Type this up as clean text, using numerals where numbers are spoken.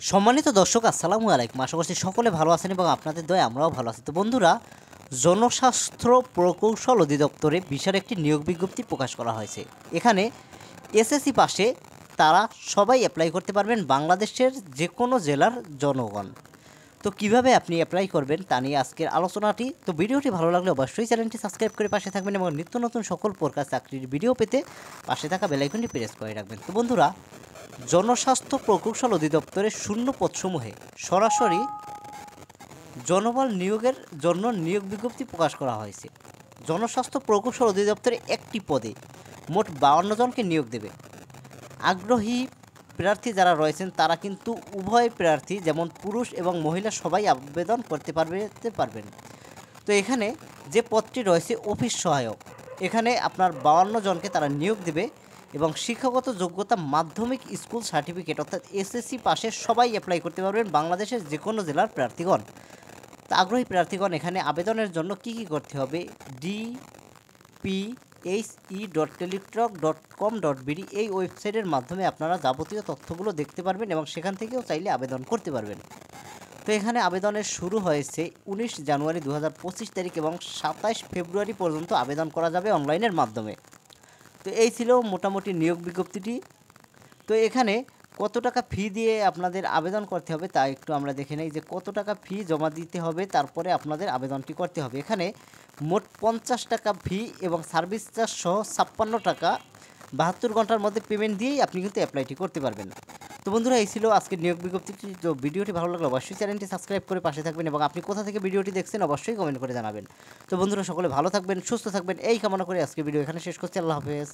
সম্মানিত দর্শক, আসসালামু আলাইকুম। আশা করছি সকলে ভালো আছেন এবং আপনাদের দয়ায় আমরাও ভালো আছি। তো বন্ধুরা, জনস্বাস্থ্য প্রকৌশল অধিদপ্তরে বিশাল একটি নিয়োগ বিজ্ঞপ্তি প্রকাশ করা হয়েছে। এখানে এসএসসি পাশে তারা সবাই অ্যাপ্লাই করতে পারবেন, বাংলাদেশের যে কোনো জেলার জনগণ। তো কিভাবে আপনি অ্যাপ্লাই করবেন তা নিয়ে আজকের আলোচনাটি। তো ভিডিওটি ভালো লাগলে অবশ্যই চ্যানেলটি সাবস্ক্রাইব করে পাশে থাকবেন এবং নিত্য নতুন সকল প্রকার চাকরির ভিডিও পেতে পাশে থাকা বেল আইকনটি প্রেস করে রাখবেন। তো বন্ধুরা, জনস্বাস্থ্য প্রকৌশল অধিদপ্তরের শূন্য পদসমূহে সরাসরি জনবল নিয়োগের জন্য নিয়োগ বিজ্ঞপ্তি প্রকাশ করা হয়েছে। জনস্বাস্থ্য প্রকৌশল অধিদপ্তরে একটি পদে মোট 52 জনকে নিয়োগ দেবে। আগ্রহী প্রার্থী যারা রয়েছেন তারা কিন্তু উভয় প্রার্থী, যেমন পুরুষ এবং মহিলা, সবাই আবেদন করতে পারবেন। তো এখানে যে পদটি রয়েছে অফিস সহায়ক, এখানে আপনার 52 জনকে তারা নিয়োগ দেবে এবং শিক্ষাগত যোগ্যতা মাধ্যমিক স্কুল সার্টিফিকেট অর্থাৎ এসএসসি পাশে সবাই অ্যাপ্লাই করতে পারবেন, বাংলাদেশের যে কোনো জেলার প্রার্থীগণ। তো আগ্রহী প্রার্থীগণ এখানে আবেদনের জন্য কি করতে হবে, dphe.teletalk.com.bd এই ওয়েবসাইটের মাধ্যমে আপনারা যাবতীয় তথ্যগুলো দেখতে পারবেন এবং সেখান থেকেও চাইলে আবেদন করতে পারবেন। তো এখানে আবেদনের শুরু হয়েছে 19 জানুয়ারি 2025 তারিখ এবং 27 ফেব্রুয়ারি পর্যন্ত আবেদন করা যাবে অনলাইনের মাধ্যমে। তো এই ছিল মোটামুটি নিয়োগ বিজ্ঞপ্তিটি। তো এখানে কত টাকা ফি দিয়ে আপনাদের আবেদন করতে হবে তা একটু আমরা দেখে নেই, যে কত টাকা ফি জমা দিতে হবে তারপরে আপনাদের আবেদনটি করতে হবে। এখানে মোট 50 টাকা ফি এবং সার্ভিস চার্জ সহ 56 টাকা 72 ঘন্টার মধ্যে পেমেন্ট দিয়েই আপনি কিন্তু অ্যাপ্লাইটি করতে পারবেন। তো বন্ধুরা, এই ছিল আজকের নিয়োগ বিজ্ঞপ্তিটি। তো ভিডিওটি ভালো লাগলে অবশ্যই চ্যানেলটি সাবস্ক্রাইব করে পাশে থাকবেন এবং আপনি কোথা থেকে ভিডিওটি দেখছেন অবশ্যই কমেন্ট করে জানাবেন। তো বন্ধুরা, সকলে ভালো থাকবেন, সুস্থ থাকবেন এই কামনা করে আজকের ভিডিও এখানে শেষ করছি। আল্লাহ হাফেজ।